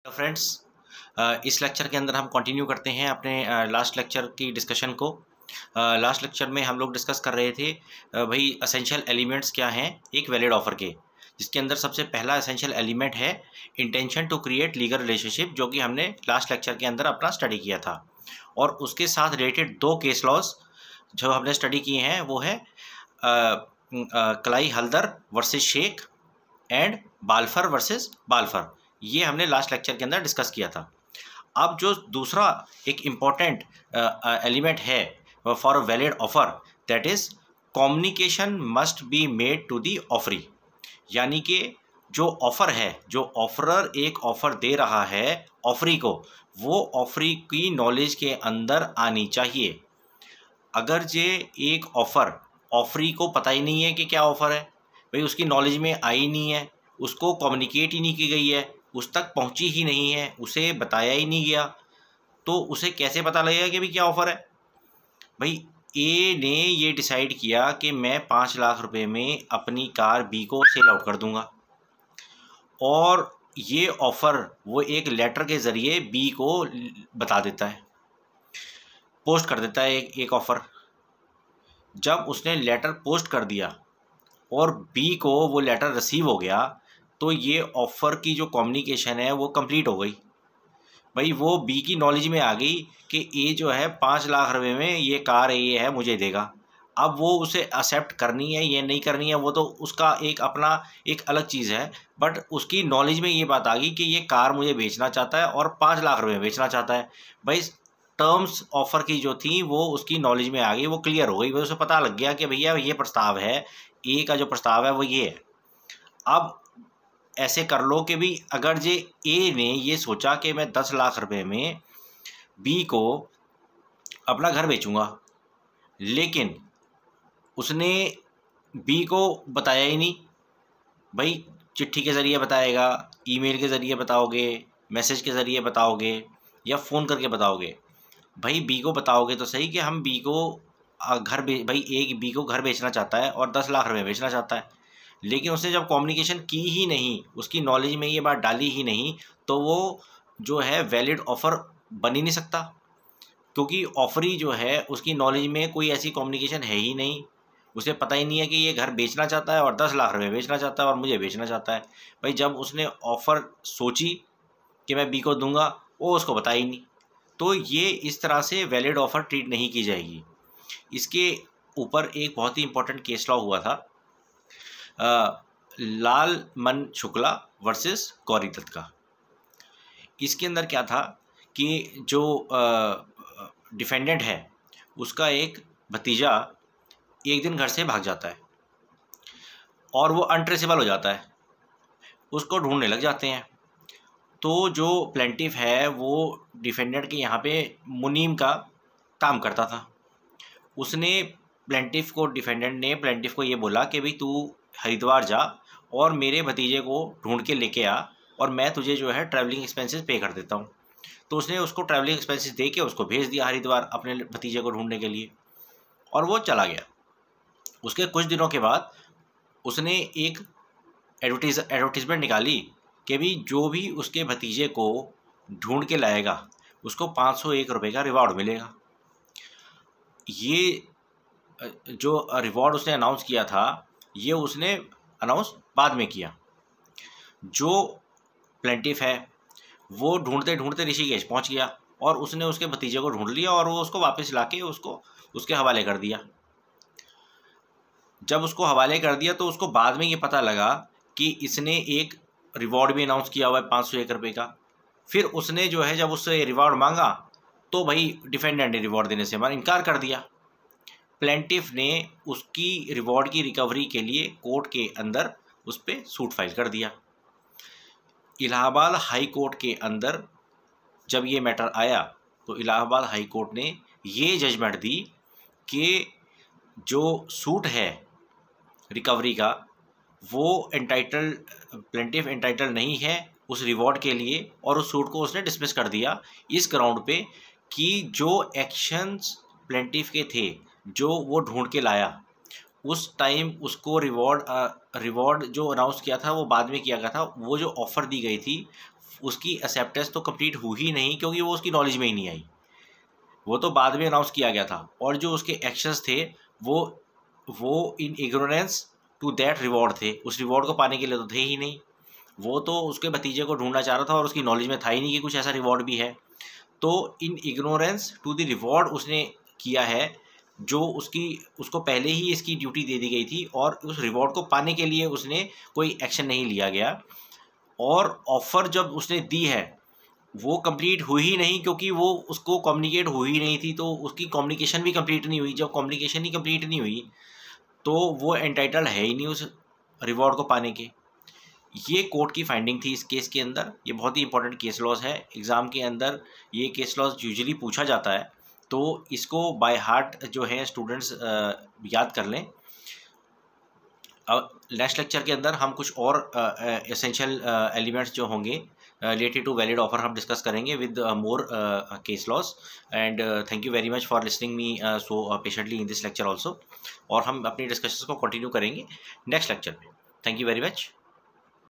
Friends, इस lecture के अंदर हम कंटिन्यू करते हैं अपने लास्ट लेक्चर की डिस्कशन को। लास्ट लेक्चर में हम लोग डिस्कस कर रहे थे भाई एसेंशियल एलिमेंट्स क्या हैं एक वैलिड ऑफर के, जिसके अंदर सबसे पहला एसेंशियल एलिमेंट है intention to create legal relationship, जो कि हमने लास्ट लेक्चर के अंदर अपना स्टडी किया था। और उसके साथ रिलेटेड दो केस लॉज जो हमने स्टडी किए हैं वो है Kalai Haldar versus Sheikh and Balfour versus Balfour. ये हमने लास्ट लेक्चर के अंदर डिस्कस किया था। अब जो दूसरा एक इम्पॉर्टेंट एलिमेंट है for a valid offer, that is communication must be made to the offeree. यानी कि जो ऑफर है, जो ऑफरर एक ऑफर दे रहा है ऑफरी को, वो ऑफरी की नॉलेज के अंदर आनी चाहिए। अगर जे एक ऑफर ऑफरी को पता ही नहीं है कि क्या ऑफर है, भाई उसकी नॉलेज में आई नहीं है, उसको कम्युनिकेट ही नहीं की गई है, उस तक पहुंची ही नहीं है, उसे बताया ही नहीं गया, तो उसे कैसे पता लगेगा कि भाई क्या ऑफ़र है। भाई ए ने ये डिसाइड किया कि मैं 5 लाख रुपए में अपनी कार बी को सेल आउट कर दूंगा, और ये ऑफ़र वो एक लेटर के ज़रिए बी को बता देता है, पोस्ट कर देता है एक ऑफ़र। जब उसने लेटर पोस्ट कर दिया और बी को वो लेटर रिसीव हो गया, तो ये ऑफ़र की जो कम्युनिकेशन है वो कंप्लीट हो गई। भाई वो बी की नॉलेज में आ गई कि ए जो है 5 लाख रुपए में ये कार ये है मुझे देगा। अब वो उसे एक्सेप्ट करनी है ये नहीं करनी है वो तो उसका एक अपना एक अलग चीज़ है, बट उसकी नॉलेज में ये बात आ गई कि ये कार मुझे बेचना चाहता है और 5 लाख रुपए में बेचना चाहता है। भाई टर्म्स ऑफ़र की जो थी वो उसकी नॉलेज में आ गई, वो क्लियर हो गई, भाई उसे पता लग गया कि भैया ये प्रस्ताव है, ए का जो प्रस्ताव है वो ये है। अब ऐसे कर लो कि भाई अगर जे ए ने ये सोचा कि मैं 10 लाख रुपए में बी को अपना घर बेचूंगा, लेकिन उसने बी को बताया ही नहीं। भाई चिट्ठी के ज़रिए बताएगा, ईमेल के ज़रिए बताओगे, मैसेज के ज़रिए बताओगे या फ़ोन करके बताओगे। भाई बी को बताओगे तो सही कि हम बी को भाई ए बी को घर बेचना चाहता है और 10 लाख रुपए बेचना चाहता है, लेकिन उसने जब कम्युनिकेशन की ही नहीं, उसकी नॉलेज में ये बात डाली ही नहीं, तो वो जो है वैलिड ऑफ़र बन ही नहीं सकता, क्योंकि ऑफरी जो है उसकी नॉलेज में कोई ऐसी कम्युनिकेशन है ही नहीं। उसे पता ही नहीं है कि ये घर बेचना चाहता है और 10 लाख रुपए बेचना चाहता है और मुझे बेचना चाहता है। भाई जब उसने ऑफ़र सोची कि मैं बी को दूंगा, वो उसको बताया ही नहीं, तो ये इस तरह से वैलिड ऑफ़र ट्रीट नहीं की जाएगी। इसके ऊपर एक बहुत ही इंपॉर्टेंट केस लॉ हुआ था, लाल मन शुक्ला वर्सेस गौरी दत्त का। इसके अंदर क्या था कि जो डिफेंडेंट है उसका एक भतीजा एक दिन घर से भाग जाता है और वो अनट्रेसेबल हो जाता है, उसको ढूंढने लग जाते हैं। तो जो प्लेंटिफ है वो डिफेंडेंट के यहाँ पे मुनीम का काम करता था। उसने डिफेंडेंट ने प्लेंटिफ को ये बोला कि भाई तू हरिद्वार जा और मेरे भतीजे को ढूंढ के लेके आ और मैं तुझे जो है ट्रैवलिंग एक्सपेंसेस पे कर देता हूँ। तो उसने उसको ट्रैवलिंग एक्सपेंसेस दे के उसको भेज दिया हरिद्वार अपने भतीजे को ढूंढने के लिए, और वो चला गया। उसके कुछ दिनों के बाद उसने एक एडवर्टीज़मेंट निकाली कि भी जो भी उसके भतीजे को ढूंढ के लाएगा उसको 501 रुपये का रिवॉर्ड मिलेगा। ये जो रिवॉर्ड उसने अनाउंस किया था ये उसने अनाउंस बाद में किया। जो प्लेंटिफ है वो ढूंढते ढूंढते ऋषिकेश पहुंच गया और उसने उसके भतीजे को ढूंढ लिया और वो उसको वापस लाके उसको उसके हवाले कर दिया। जब उसको हवाले कर दिया तो उसको बाद में ये पता लगा कि इसने एक रिवॉर्ड भी अनाउंस किया हुआ है 501 रुपये का। फिर उसने जो है जब उससे रिवॉर्ड मांगा तो भाई डिफेंडेंट ने रिवॉर्ड देने से इनकार कर दिया। प्लेंटिफ ने उसकी रिवॉर्ड की रिकवरी के लिए कोर्ट के अंदर उस पर सूट फाइल कर दिया। इलाहाबाद हाई कोर्ट के अंदर जब ये मैटर आया तो इलाहाबाद हाई कोर्ट ने ये जजमेंट दी कि जो सूट है रिकवरी का वो प्लेंटिफ एंटाइटल नहीं है उस रिवॉर्ड के लिए, और उस सूट को उसने डिसमिस कर दिया इस ग्राउंड पे कि जो एक्शंस प्लेंटिफ के थे जो वो ढूंढ के लाया उस टाइम उसको रिवॉर्ड जो अनाउंस किया था वो बाद में किया गया था। वो जो ऑफ़र दी गई थी उसकी एक्सेप्टेंस तो कंप्लीट हुई ही नहीं, क्योंकि वो उसकी नॉलेज में ही नहीं आई। वो तो बाद में अनाउंस किया गया था, और जो उसके एक्शंस थे वो in ignorance to that reward थे, उस रिवॉर्ड को पाने के लिए तो थे ही नहीं। वो तो उसके भतीजे को ढूंढना चाह रहा था और उसकी नॉलेज में था ही नहीं कि कुछ ऐसा रिवॉर्ड भी है। तो in ignorance to the reward उसने किया है, जो उसको पहले ही इसकी ड्यूटी दे दी गई थी, और उस रिवॉर्ड को पाने के लिए उसने कोई एक्शन नहीं लिया गया। और ऑफ़र जब उसने दी है वो कंप्लीट हुई ही नहीं, क्योंकि वो उसको कम्युनिकेट हुई ही नहीं थी, तो उसकी कम्युनिकेशन भी कंप्लीट नहीं हुई। जब कम्युनिकेशन ही कंप्लीट नहीं हुई तो वो एंटाइटल्ड है ही नहीं उस रिवॉर्ड को पाने के। ये कोर्ट की फाइंडिंग थी इस केस के अंदर। ये बहुत ही इंपॉर्टेंट केस लॉज है, एग्ज़ाम के अंदर ये केस लॉज यूजुअली पूछा जाता है, तो इसको बाय हार्ट जो है स्टूडेंट्स याद कर लें। नेक्स्ट लेक्चर के अंदर हम कुछ और एसेंशियल एलिमेंट्स जो होंगे रिलेटेड टू वैलिड ऑफर हम डिस्कस करेंगे with more case laws. And thank you very much for listening me so patiently in this lecture also. और हम अपनी डिस्कशंस को कंटिन्यू करेंगे नेक्स्ट लेक्चर में। Thank you very much.